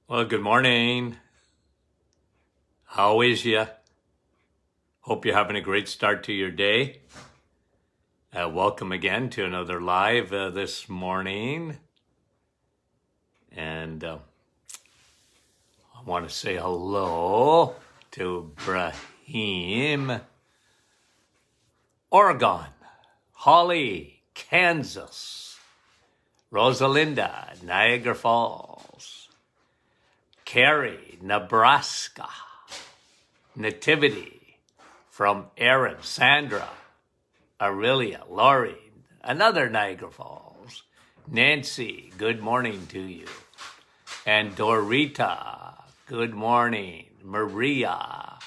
Well, good morning. How is ya? Hope you're having a great start to your day. Welcome again to another live this morning. And I want to say hello to Brahim, Oregon, Holly, Kansas, Rosalinda, Niagara Falls, Carrie, Nebraska, Nativity from Aaron, Sandra, Aurelia, Laurie, another Niagara Falls, Nancy, good morning to you, and Dorita, good morning, Maria,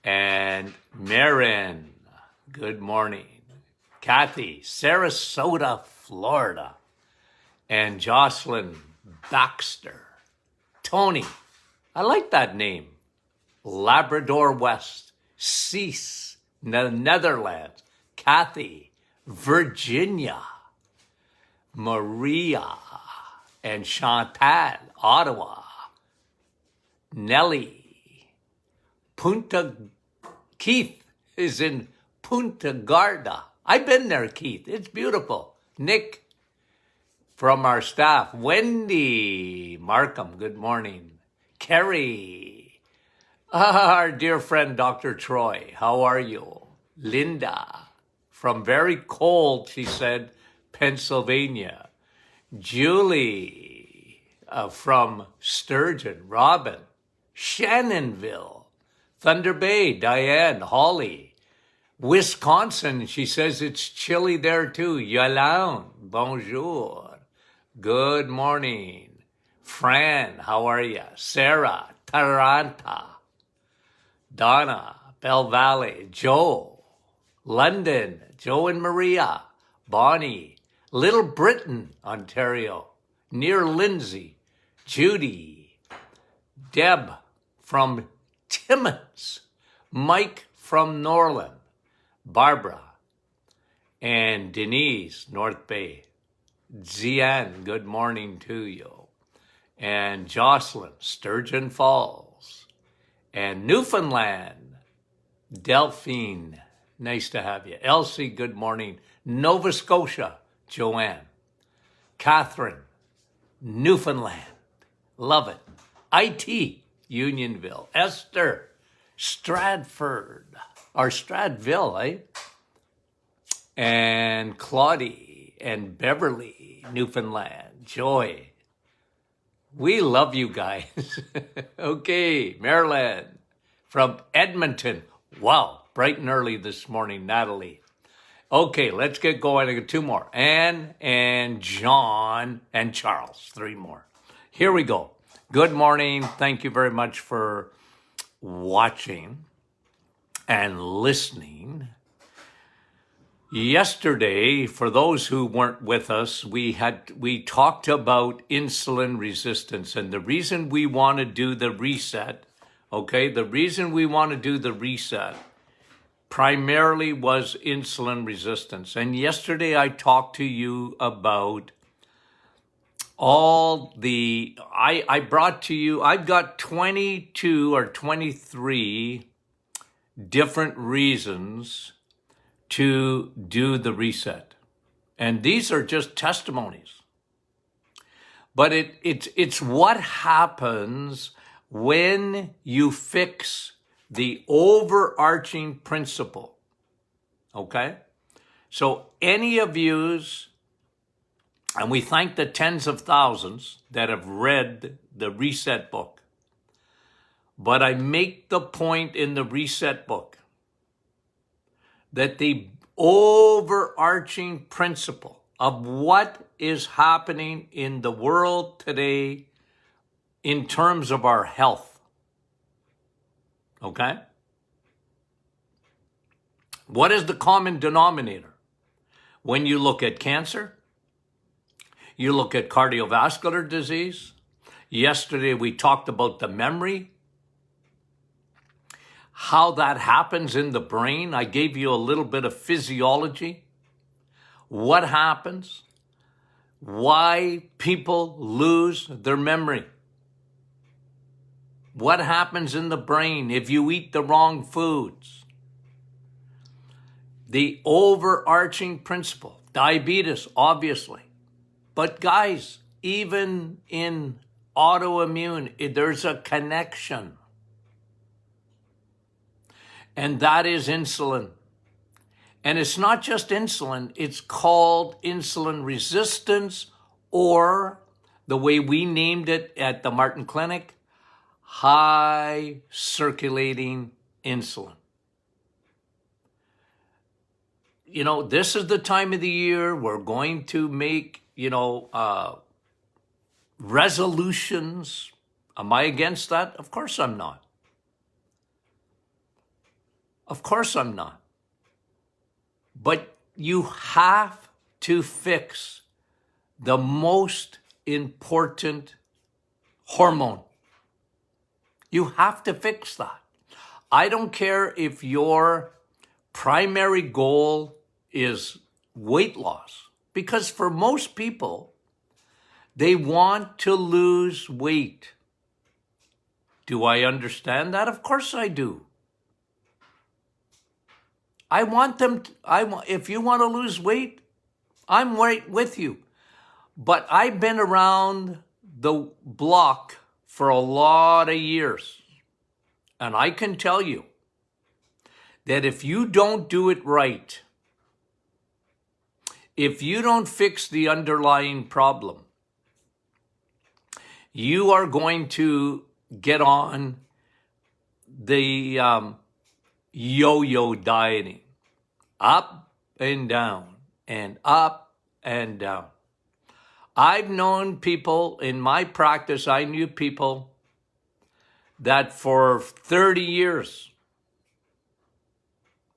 and Marin, good morning, Kathy, Sarasota, Florida, and Jocelyn Baxter, Tony, I like that name, Labrador West, Cease, Netherlands, Kathy, Virginia, Maria, and Chantal, Ottawa, Nellie, Keith is in Punta Garda. I've been there, Keith. It's beautiful. Nick from our staff, Wendy, Markham, good morning. Kerry, our dear friend, Dr. Troy, how are you? Linda, from very cold, she said, Pennsylvania. Julie, from Sturgeon. Robin, Shannonville. Thunder Bay, Diane, Holly. Wisconsin, she says it's chilly there too. Yolande, bonjour. Good morning. Fran, how are you? Sarah, Taranta. Donna, Bell Valley, Joe, London, Joe and Maria, Bonnie, Little Britain, Ontario, near Lindsay, Judy, Deb from Timmins, Mike from Norland, Barbara, and Denise, North Bay. Zian, good morning to you. And Jocelyn, Sturgeon Falls. And Newfoundland, Delphine, nice to have you. Elsie, good morning. Nova Scotia, Joanne. Catherine, Newfoundland, love it. IT, Unionville. Esther, Stratford, or Stradville, eh? And Claudie and Beverly, Newfoundland. Joy, we love you guys. Okay, Maryland from Edmonton. Wow, bright and early this morning, Natalie. Okay, let's get going. I got two more. Anne and John and Charles, three more. Here we go. Good morning. Thank you very much for watching and listening. Yesterday, for those who weren't with us, we talked about insulin resistance, and the reason we want to do the reset, primarily was insulin resistance. And yesterday I talked to you about I brought to you, I've got 22 or 23 different reasons to do the reset. And these are just testimonies. But it's what happens when you fix the overarching principle. Okay? So any of yous, and we thank the tens of thousands that have read the reset book, but I make the point in the reset book that the overarching principle of what is happening in the world today in terms of our health, okay? What is the common denominator? When you look at cancer, you look at cardiovascular disease. Yesterday we talked about the memory, how that happens in the brain. I gave you a little bit of physiology. What happens? Why people lose their memory. what happens in the brain if you eat the wrong foods. The overarching principle, diabetes, obviously. But guys, even in autoimmune, there's a connection. And that is insulin. And it's not just insulin, it's called insulin resistance, or the way we named it at the Martin Clinic, high circulating insulin. You know, this is the time of the year we're going to make, resolutions. Am I against that? Of course I'm not. Of course I'm not. But you have to fix the most important hormone. You have to fix that. I don't care if your primary goal is weight loss, because for most people, they want to lose weight. Do I understand that? Of course I do. I want them, if you want to lose weight, I'm right with you. But I've been around the block for a lot of years. And I can tell you that if you don't do it right, if you don't fix the underlying problem, you are going to get on the yo-yo dieting, up and down and up and down. I've known people in my practice, I knew people that for 30 years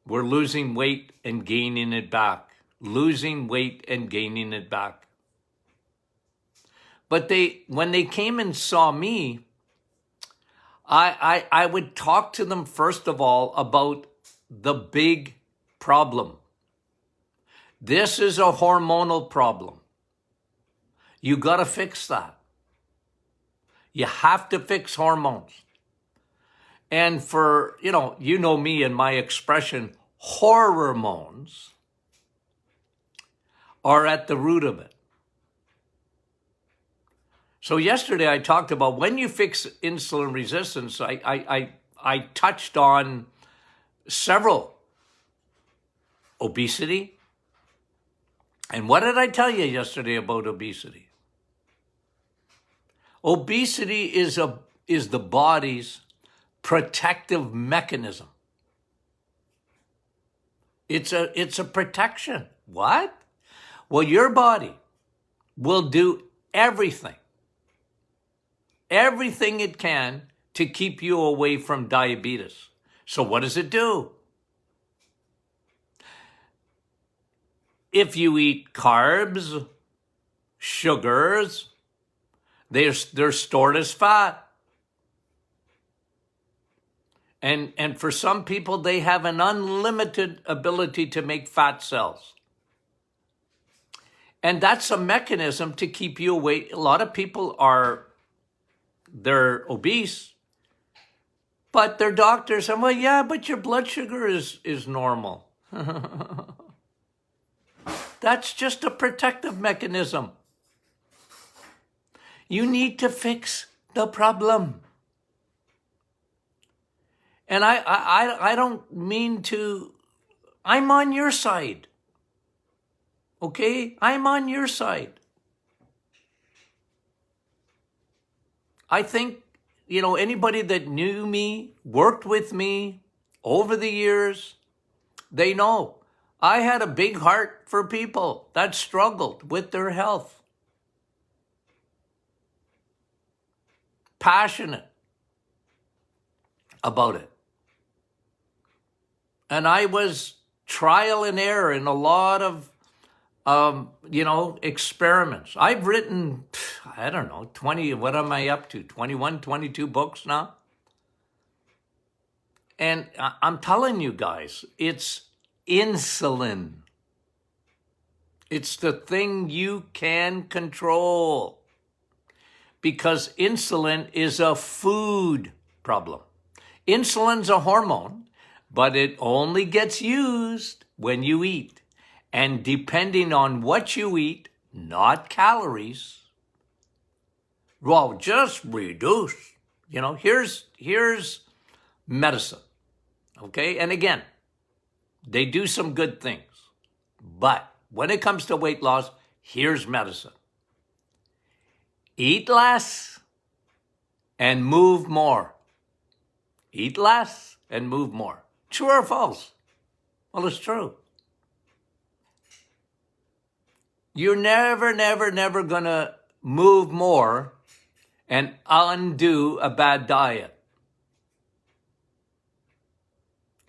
were losing weight and gaining it back, losing weight and gaining it back. But when they came and saw me, I would talk to them first of all about the big problem. This is a hormonal problem. You got to fix that. You have to fix hormones. And for, you know me and my expression, hormones are at the root of it. So yesterday I talked about when you fix insulin resistance, I touched on several. Obesity. And what did I tell you yesterday about obesity? Obesity is the body's protective mechanism. It's a protection. What? Well, your body will do everything it can to keep you away from diabetes. So what does it do? If you eat carbs, sugars, they're stored as fat. And for some people, they have an unlimited ability to make fat cells. And that's a mechanism to keep you away. A lot of people they're obese, but their doctors say, well, yeah, but your blood sugar is normal. That's just a protective mechanism. You need to fix the problem. And I don't mean to, I'm on your side. Okay? I'm on your side. I think, anybody that knew me, worked with me over the years, they know I had a big heart for people that struggled with their health. Passionate about it. And I was trial and error in a lot of, experiments. I've written, 20, what am I up to? 21, 22 books now. And I'm telling you guys, it's insulin. It's the thing you can control. Because insulin is a food problem. Insulin's a hormone, but it only gets used when you eat. And depending on what you eat, not calories, well, just reduce. Here's medicine, okay? And again, they do some good things. But when it comes to weight loss, here's medicine. Eat less and move more. Eat less and move more. True or false? Well, it's true. You're never going to move more and undo a bad diet.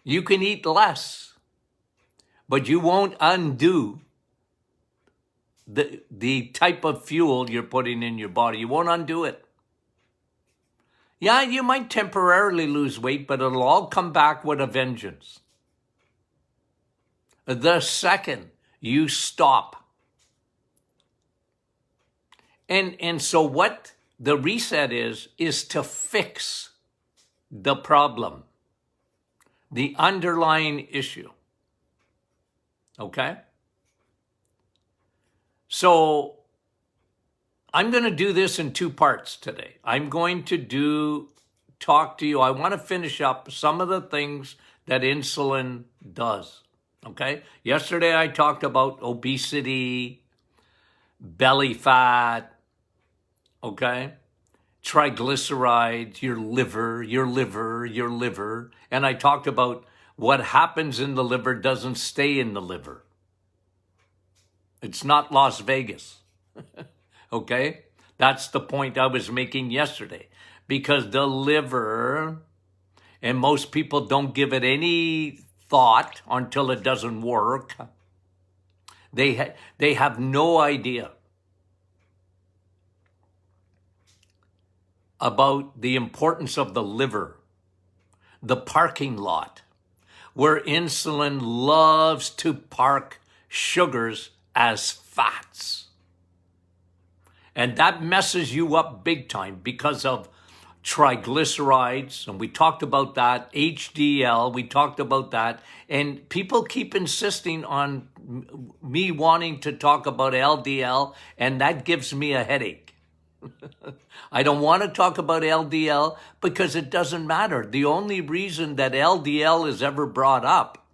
You can eat less, but you won't undo the type of fuel you're putting in your body. You won't undo it. Yeah, you might temporarily lose weight, but it'll all come back with a vengeance. The second you stop. And so what the reset is to fix the problem, the underlying issue. Okay? So I'm going to do this in two parts today. I'm going to talk to you. I want to finish up some of the things that insulin does. Okay? Yesterday I talked about obesity, belly fat, okay? Triglycerides, your liver. And I talked about what happens in the liver doesn't stay in the liver. It's not Las Vegas. Okay? That's the point I was making yesterday. Because the liver, and most people don't give it any thought until it doesn't work. They have no idea about the importance of the liver, the parking lot, where insulin loves to park sugars as fats. And that messes you up big time because of triglycerides, and we talked about that, HDL, we talked about that, and people keep insisting on me wanting to talk about LDL, and that gives me a headache. I don't want to talk about LDL because it doesn't matter. The only reason that LDL is ever brought up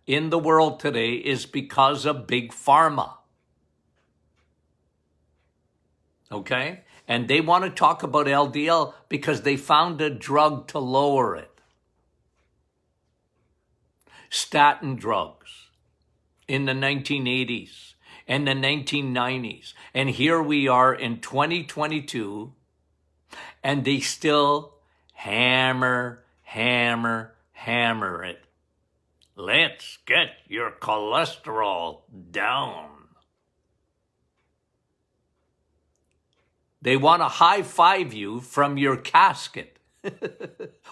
in the world today is because of big pharma. Okay? And they want to talk about LDL because they found a drug to lower it. Statin drugs in the 1980s and the 1990s. And here we are in 2022, and they still hammer it. Let's get your cholesterol down. They want to high-five you from your casket.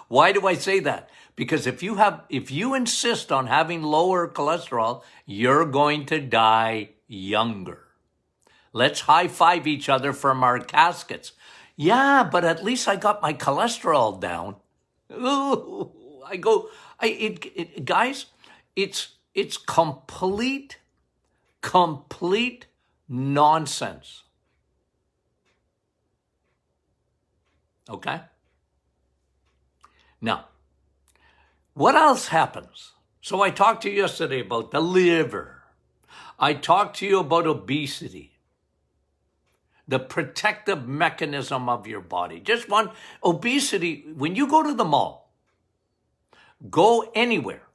Why do I say that? Because if you insist on having lower cholesterol, you're going to die younger. Let's high-five each other from our caskets. Yeah, but at least I got my cholesterol down. Ooh, guys, it's complete nonsense. Okay? Now, what else happens? So I talked to you yesterday about the liver. I talked to you about obesity, the protective mechanism of your body. Just one, obesity, when you go to the mall, go anywhere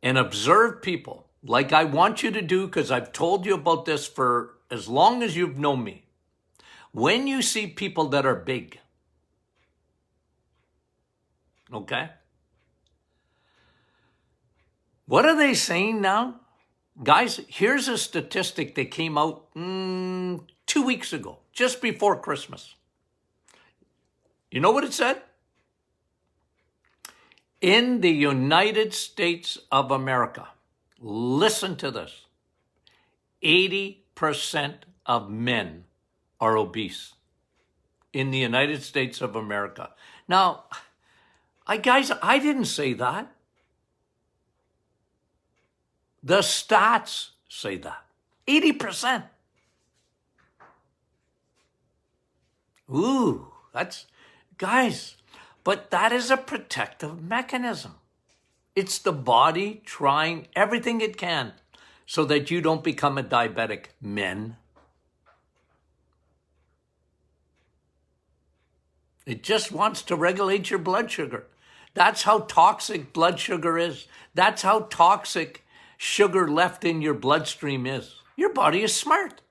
and observe people like I want you to do, because I've told you about this for as long as you've known me. When you see people that are big, okay? What are they saying now? Guys, here's a statistic that came out 2 weeks ago, just before Christmas. You know what it said? In the United States of America, listen to this, 80% of men are obese. in the United States of America. Now, guys, I didn't say that. The stats say that. 80%. Ooh, guys, but that is a protective mechanism. It's the body trying everything it can so that you don't become a diabetic, men. It just wants to regulate your blood sugar. That's how toxic blood sugar is. That's how toxic sugar left in your bloodstream is. Your body is smart.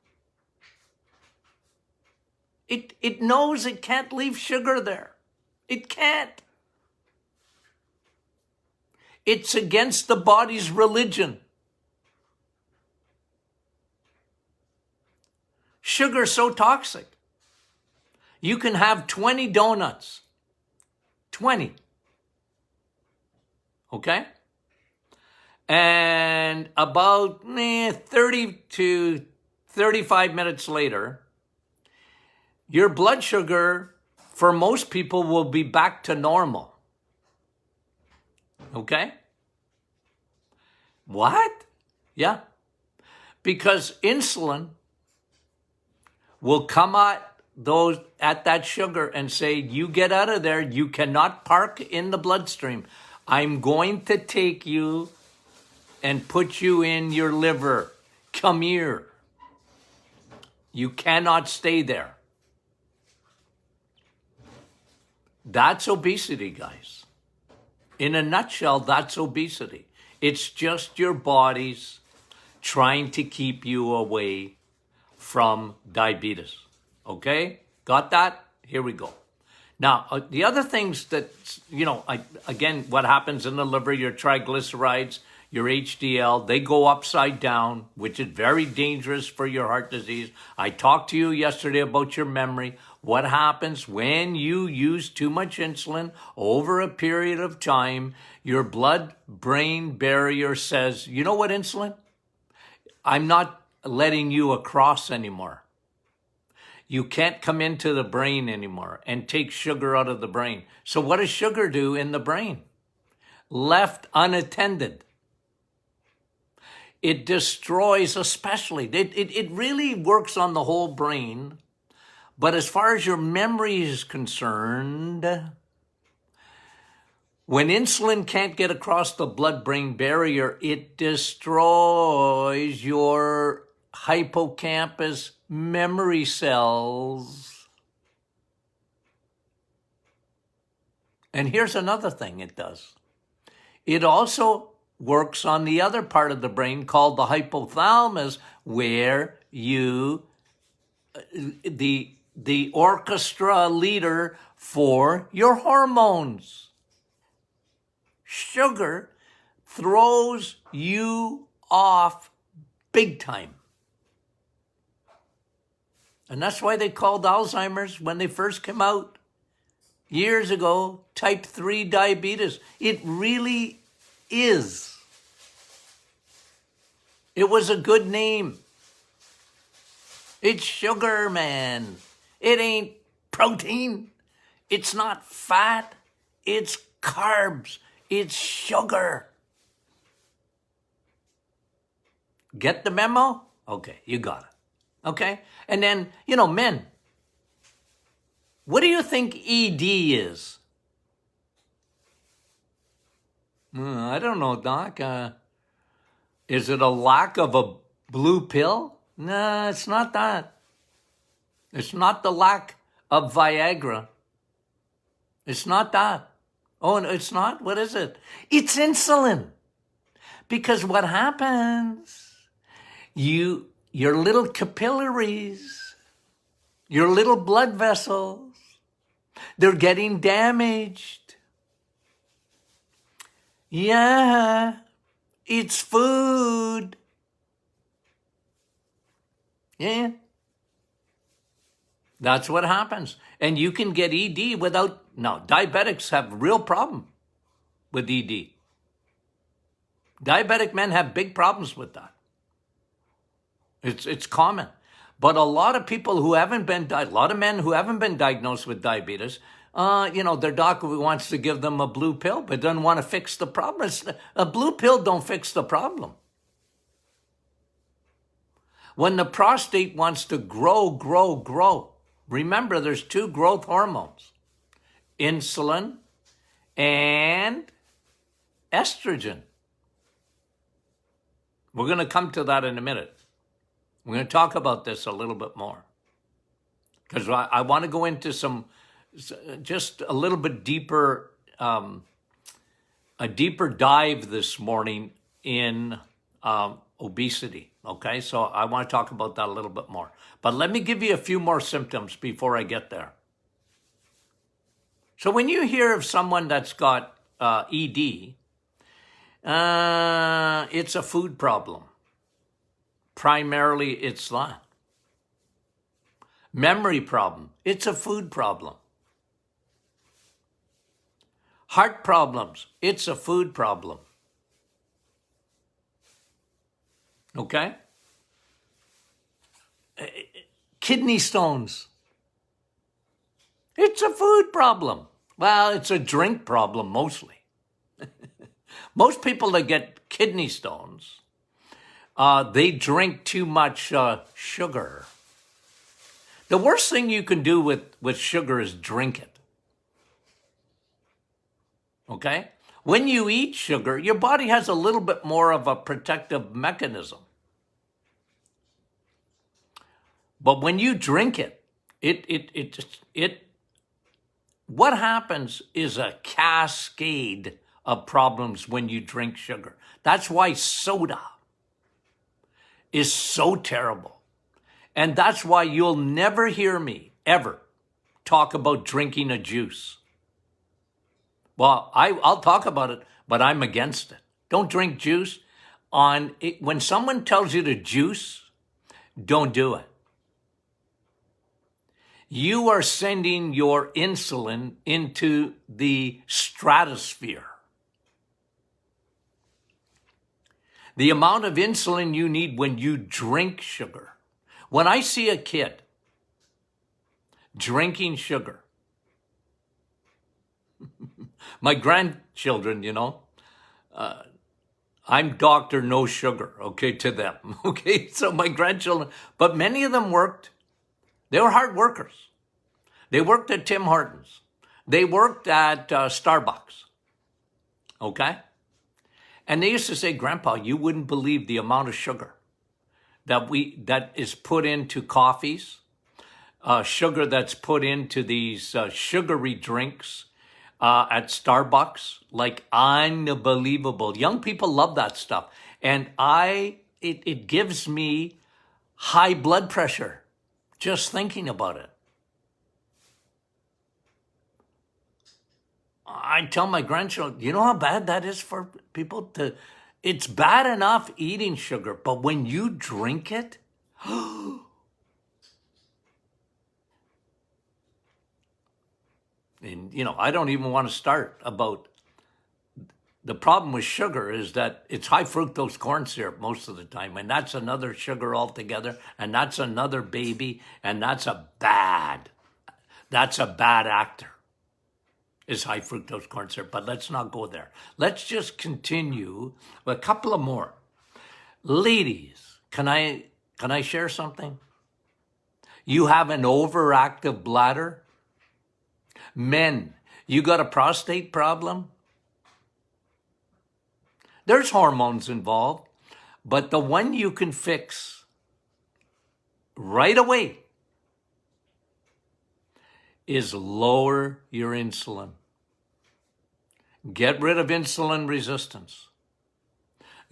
It knows it can't leave sugar there. It can't. It's against the body's religion. Sugar's so toxic. You can have 20 donuts. 20. Okay? And about 30 to 35 minutes later, your blood sugar, for most people, will be back to normal. Okay? What? Yeah. Because insulin will come at that sugar and say, you get out of there. You cannot park in the bloodstream. I'm going to take you and put you in your liver. Come here. You cannot stay there. That's obesity, guys. In a nutshell, that's obesity. It's just your body's trying to keep you away from diabetes. Okay? Got that? Here we go. Now, the other things that, again, what happens in the liver, your triglycerides, your HDL, they go upside down, which is very dangerous for your heart disease. I talked to you yesterday about your memory. What happens when you use too much insulin over a period of time? Your blood-brain barrier says, you know what, insulin? I'm not letting you across anymore. You can't come into the brain anymore and take sugar out of the brain. So what does sugar do in the brain? Left unattended, it destroys especially. It really works on the whole brain. But as far as your memory is concerned, when insulin can't get across the blood-brain barrier, it destroys your hippocampus memory cells. And here's another thing it does. It also works on the other part of the brain called the hypothalamus, where the orchestra leader for your hormones. Sugar throws you off big time. And that's why they called Alzheimer's, when they first came out years ago, type 3 diabetes. It really is. It was a good name. It's sugar, man. It ain't protein. It's not fat. It's carbs. It's sugar. Get the memo? Okay, you got it. Okay? And then, men, what do you think ED is? I don't know, Doc. Is it a lack of a blue pill? No, it's not that. It's not the lack of Viagra. It's not that. Oh, it's not? What is it? It's insulin. Because what happens, your little capillaries, your little blood vessels, they're getting damaged. Yeah, it's food. Yeah. That's what happens. And you can get ED without, now, diabetics have a real problem with ED. Diabetic men have big problems with that. It's common. But a lot of people who haven't been, a lot of men who haven't been diagnosed with diabetes, their doctor wants to give them a blue pill, but doesn't want to fix the problem. A blue pill don't fix the problem. When the prostate wants to grow, remember there's two growth hormones, insulin and estrogen. We're going to come to that in a minute. We're going to talk about this a little bit more because I want to go into just a little bit deeper, a deeper dive this morning in obesity. Okay, so I want to talk about that a little bit more. But let me give you a few more symptoms before I get there. So when you hear of someone that's got ED, it's a food problem. Primarily, it's that. Memory problem, it's a food problem. Heart problems, it's a food problem. Okay? Kidney stones, it's a food problem. Well, it's a drink problem mostly. Most people that get kidney stones, they drink too much sugar. The worst thing you can do with sugar is drink it. Okay? When you eat sugar, your body has a little bit more of a protective mechanism. But when you drink it, what happens is a cascade of problems when you drink sugar. That's why soda is so terrible. And that's why you'll never hear me ever talk about drinking a juice. Well, I'll talk about it, but I'm against it. Don't drink juice. When someone tells you to juice, don't do it. You are sending your insulin into the stratosphere. The amount of insulin you need when you drink sugar. When I see a kid drinking sugar, my grandchildren, I'm Dr. No Sugar, okay, to them, okay? So my grandchildren, but many of them worked. They were hard workers. They worked at Tim Hortons. They worked at Starbucks, okay? And they used to say, Grandpa, you wouldn't believe the amount of sugar that is put into coffees, sugar that's put into these sugary drinks at Starbucks, like unbelievable. Young people love that stuff. And it gives me high blood pressure just thinking about it. I tell my grandchildren, you know how bad that is for people to, it's bad enough eating sugar, but when you drink it, and I don't even want to start about the problem with sugar is that it's high fructose corn syrup most of the time, and that's another sugar altogether, and that's another baby, and that's a bad actor. Is high fructose corn syrup, but let's not go there. Let's just continue with a couple of more. Ladies, can I share something? You have an overactive bladder? Men, you got a prostate problem? There's hormones involved, but the one you can fix right away is lower your insulin. Get rid of insulin resistance.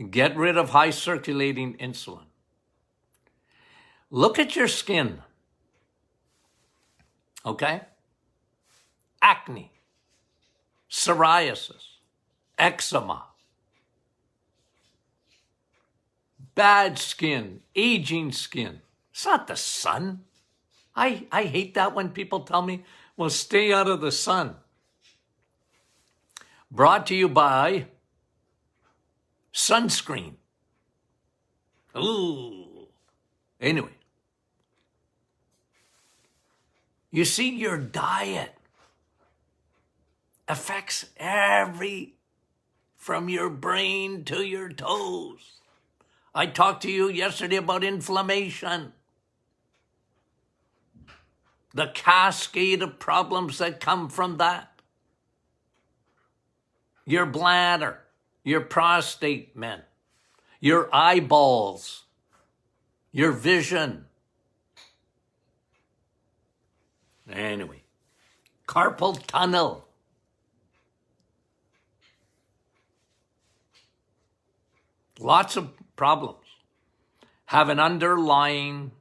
Get rid of high circulating insulin. Look at your skin. Okay? Acne, psoriasis, eczema, bad skin, aging skin. It's not the sun. I hate that when people tell me, well, stay out of the sun. Brought to you by sunscreen. Ooh. Anyway, You see, your diet affects from your brain to your toes. I talked to you yesterday about inflammation, the cascade of problems that come from that. Your bladder, your prostate, men, your eyeballs, your vision. Anyway, carpal tunnel. Lots of problems have an underlying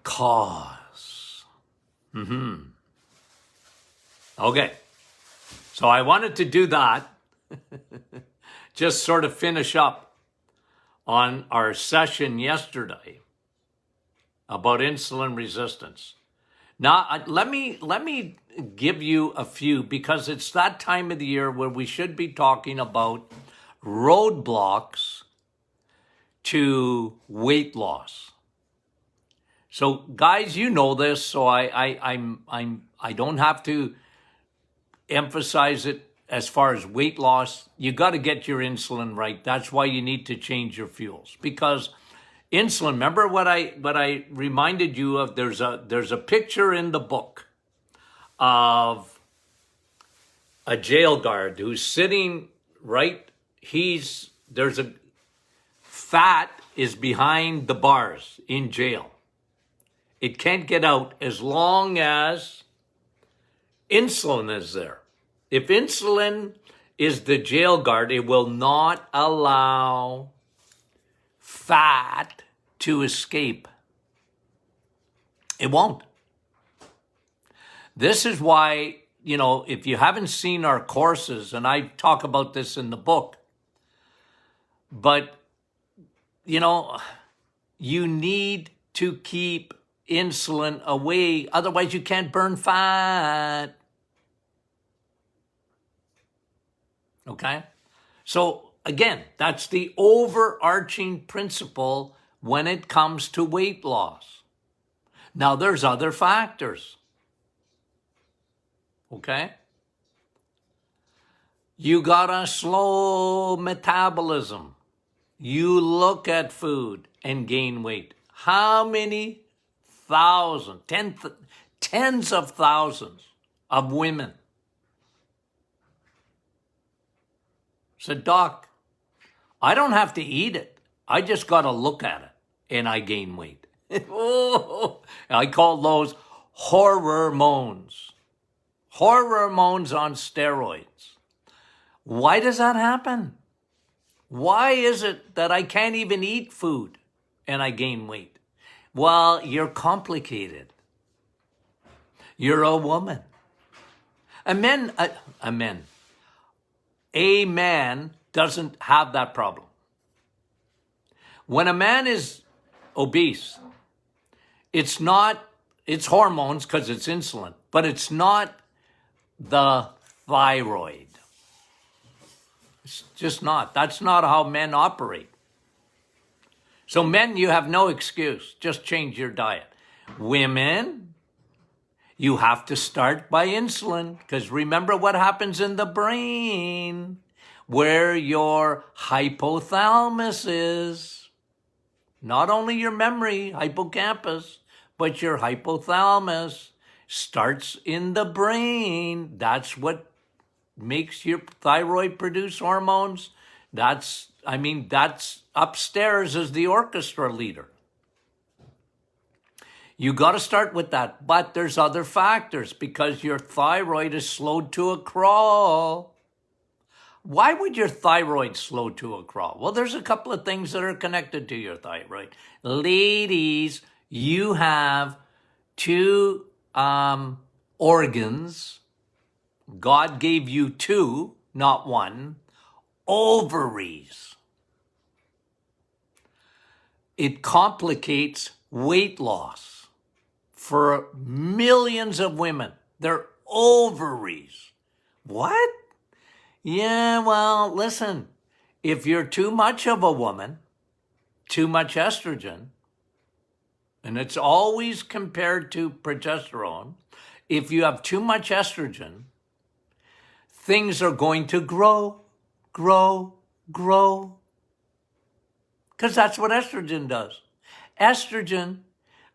cause. Okay, so I wanted to do that, just sort of finish up on our session yesterday about insulin resistance. Now, let me give you a few, because it's that time of the year where we should be talking about roadblocks to weight loss. So, guys, you know this, so I don't have to emphasize it as far as weight loss. You got to get your insulin right. That's why you need to change your fuels, because insulin, remember what I reminded you of? There's a picture in the book of a jail guard who's sitting right. There's a fat is behind the bars in jail. It can't get out as long as insulin is there. If insulin is the jail guard, it will not allow fat to escape. It won't. This is why, if you haven't seen our courses, and I talk about this in the book, but, you need to keep insulin away. Otherwise, you can't burn fat. Okay? So, again, that's the overarching principle when it comes to weight loss. Now, there's other factors. Okay? You got a slow metabolism. You look at food and gain weight. How many thousands, tens of thousands of women said, "Doc, I don't have to eat it. I just got to look at it and I gain weight." I call those hormones. Hormones on steroids. Why does that happen? Why is it that I can't even eat food and I gain weight? Well, you're complicated. You're a woman. A man doesn't have that problem. When a man is obese, it's hormones because it's insulin, but it's not the thyroid. It's just not. That's not how men operate. So men, you have no excuse. Just change your diet. Women, you have to start by insulin, because remember what happens in the brain where your hypothalamus is. Not only your memory, hippocampus, but your hypothalamus starts in the brain. That's what makes your thyroid produce hormones. That's upstairs is the orchestra leader. You got to start with that. But there's other factors, because your thyroid is slowed to a crawl. Why would your thyroid slow to a crawl? Well, there's a couple of things that are connected to your thyroid. Ladies, you have two organs. God gave you two, not one. Ovaries. It complicates weight loss for millions of women. Their ovaries. What? Yeah, well, listen. If you're too much of a woman, too much estrogen, and it's always compared to progesterone. If you have too much estrogen, things are going to grow, grow, grow. Because that's what estrogen does. Estrogen,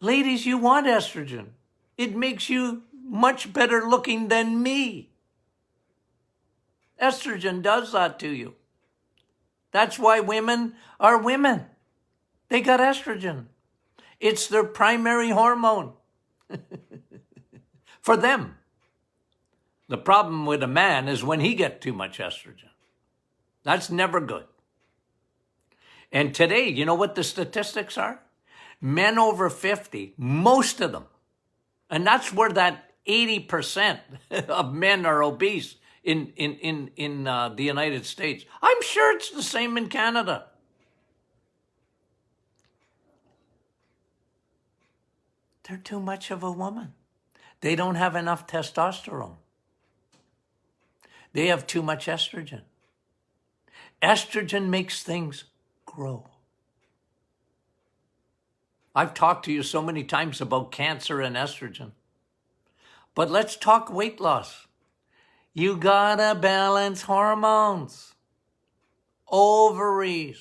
ladies, you want estrogen. It makes you much better looking than me. Estrogen does that to you. That's why women are women. They got estrogen. It's their primary hormone for them. The problem with a man is when he gets too much estrogen. That's never good. And today, you know what the statistics are? Men over 50, most of them, and that's where that 80% of men are obese in the United States. I'm sure it's the same in Canada. They're too much of a woman. They don't have enough testosterone. They have too much estrogen. Estrogen makes things grow. I've talked to you so many times about cancer and estrogen. But let's talk weight loss. You gotta balance hormones. Ovaries.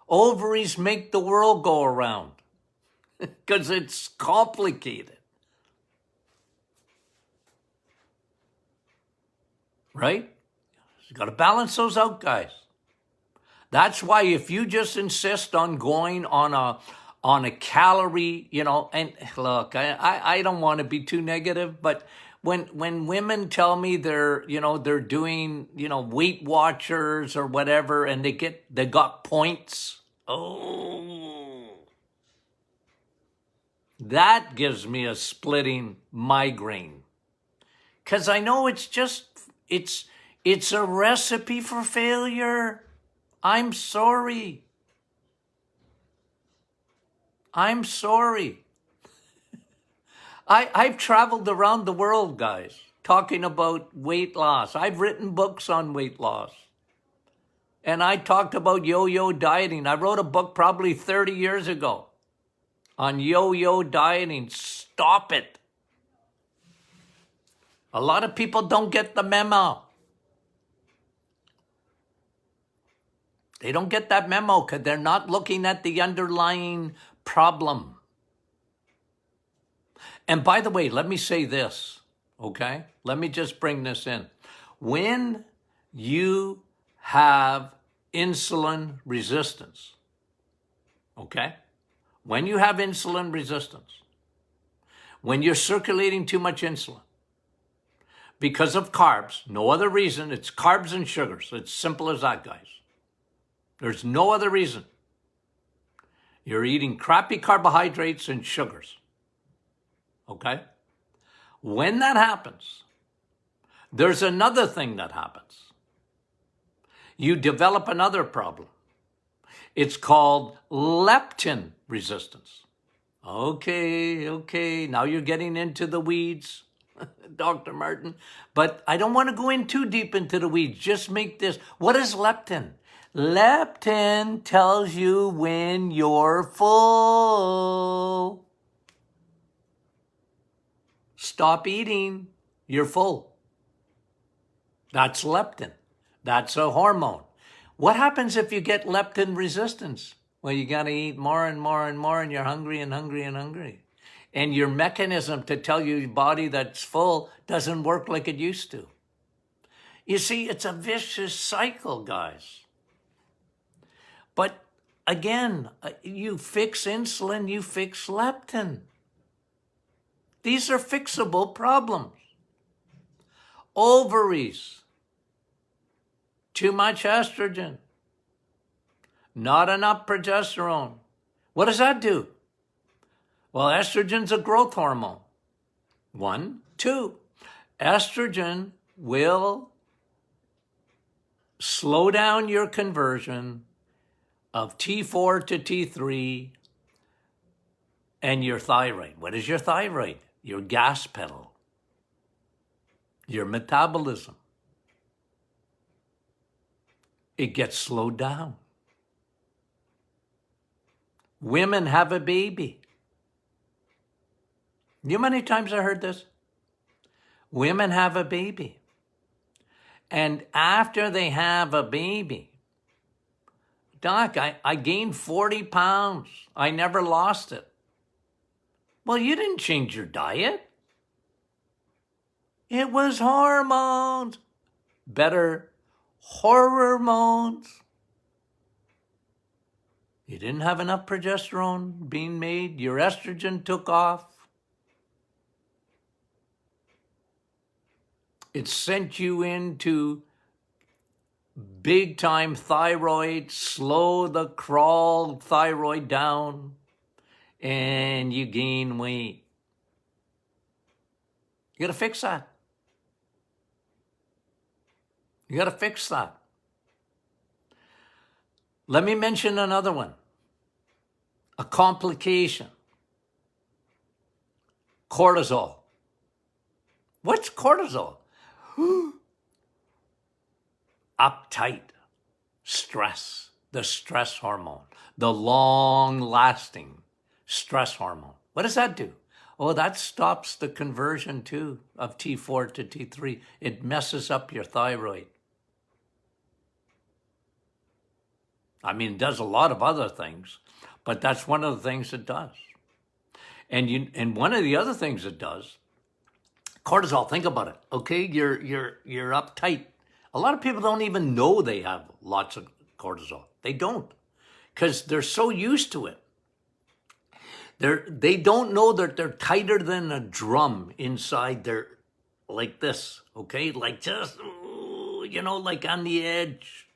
Ovaries make the world go around because it's complicated. Right? You gotta balance those out, guys. That's why if you just insist on going on a calorie, and look, I don't want to be too negative, but when women tell me they're doing, Weight Watchers or whatever, and they got points, that gives me a splitting migraine. Because I know it's a recipe for failure. I'm sorry. I'm sorry. I've traveled around the world, guys, talking about weight loss. I've written books on weight loss. And I talked about yo-yo dieting. I wrote a book probably 30 years ago on yo-yo dieting. Stop it. A lot of people don't get the memo. They don't get that memo because they're not looking at the underlying problem. And by the way, let me say this, okay? Let me just bring this in. When you have insulin resistance, okay? When you have insulin resistance, when you're circulating too much insulin, because of carbs, no other reason, it's carbs and sugars. It's simple as that, guys. There's no other reason. You're eating crappy carbohydrates and sugars. Okay? When that happens, there's another thing that happens. You develop another problem. It's called leptin resistance. Okay, now you're getting into the weeds, Dr. Martin. But I don't want to go in too deep into the weeds. Just make this. What is leptin? Leptin tells you when you're full. Stop eating. You're full. That's leptin. That's a hormone. What happens if you get leptin resistance? Well, you got to eat more and more and more, and you're hungry and hungry and hungry. And your mechanism to tell your body that's full doesn't work like it used to. You see, it's a vicious cycle, guys. But again, you fix insulin, you fix leptin. These are fixable problems. Ovaries, too much estrogen, not enough progesterone. What does that do? Well, estrogen's a growth hormone. 1, 2, estrogen will slow down your conversion of T4 to T3 and your thyroid. What is your thyroid? Your gas pedal. Your metabolism. It gets slowed down. women have a baby. You know how many times I heard this? Women have a baby. And after they have a baby, Doc, I gained 40 pounds. I never lost it. Well, you didn't change your diet. It was hormones. Better hormones. You didn't have enough progesterone being made. Your estrogen took off. It sent you into big time thyroid, slow the crawl thyroid down, and you gain weight. You got to fix that. You got to fix that. Let me mention another one. A complication. Cortisol. What's cortisol? Uptight, stress, the stress hormone, the long-lasting stress hormone. What does that do? Oh, that stops the conversion too of T4 to T3. It messes up your thyroid. I mean, it does a lot of other things, but that's one of the things it does. And one of the other things it does, cortisol, think about it. Okay, you're uptight. A lot of people don't even know they have lots of cortisol. They don't, because they're so used to it. They don't know that they're tighter than a drum inside their, like this, okay? Like just, like on the edge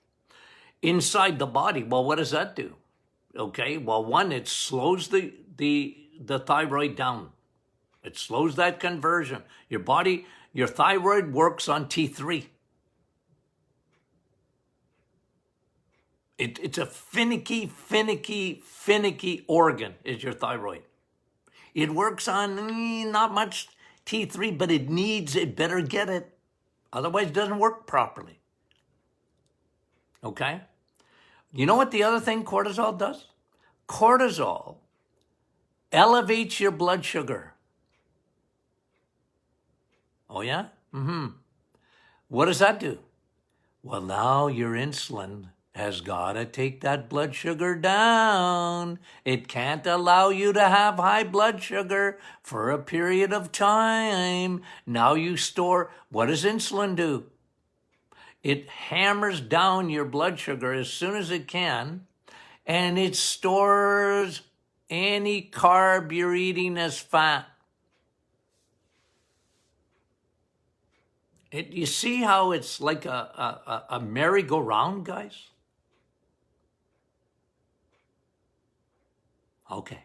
inside the body. Well, what does that do? Okay, well, one, it slows the thyroid down. It slows that conversion. Your thyroid works on T3. It's a finicky organ, is your thyroid. It works on not much T3, but it better get it. Otherwise, it doesn't work properly. Okay? You know what the other thing cortisol does? Cortisol elevates your blood sugar. Oh, yeah? Mm-hmm. What does that do? Well, now your insulin has got to take that blood sugar down. It can't allow you to have high blood sugar for a period of time. Now you store, what does insulin do? It hammers down your blood sugar as soon as it can, and it stores any carb you're eating as fat. You see how it's like a merry-go-round, guys? Okay.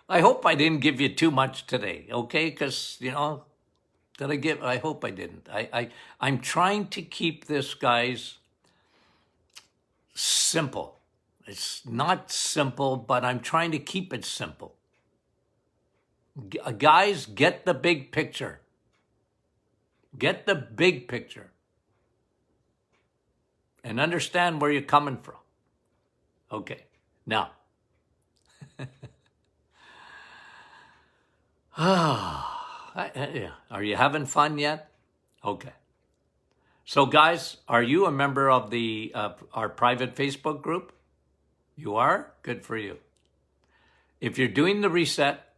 I hope I didn't give you too much today, okay? Because, I hope I didn't. I'm trying to keep this, guys, simple. It's not simple, but I'm trying to keep it simple. Guys, get the big picture. Get the big picture. And understand where you're coming from. Okay, now. Are you having fun yet? Okay. So guys, are you a member of our private Facebook group? You are? Good for you. If you're doing the reset,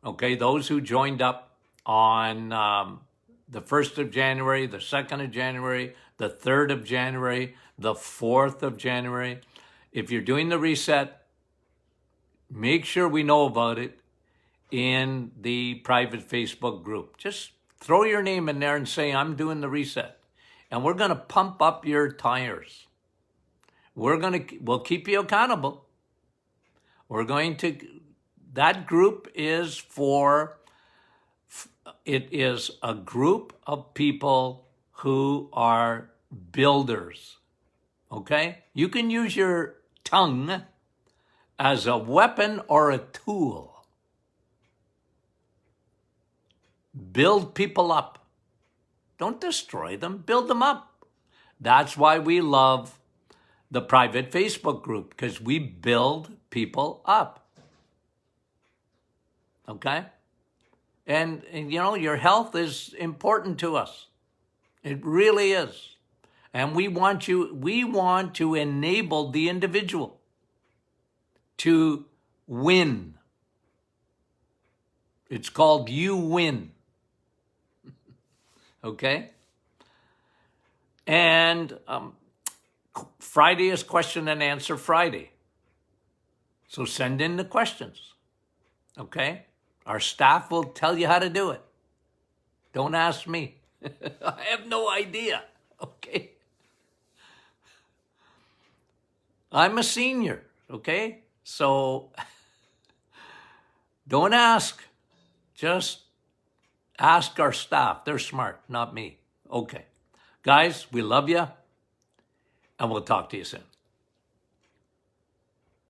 okay, those who joined up on the 1st of January, the 2nd of January, the 3rd of January, the 4th of January, if you're doing the reset, make sure we know about it in the private Facebook group. Just throw your name in there and say, I'm doing the reset. And we're going to pump up your tires. We'll keep you accountable. That group is it is a group of people who are builders. Okay? You can use your tongue as a weapon or a tool. Build people up. Don't destroy them. Build them up. That's why we love the private Facebook group because we build people up. Okay? And you know, your health is important to us. It really is. And we want to enable the individual to win. It's called You Win. Okay? And Friday is question and answer Friday. So send in the questions. Okay? Our staff will tell you how to do it. Don't ask me. I have no idea. Okay? I'm a senior. Okay? So don't ask. Just ask our staff. They're smart, not me. Okay. Guys, we love you, and we'll talk to you soon.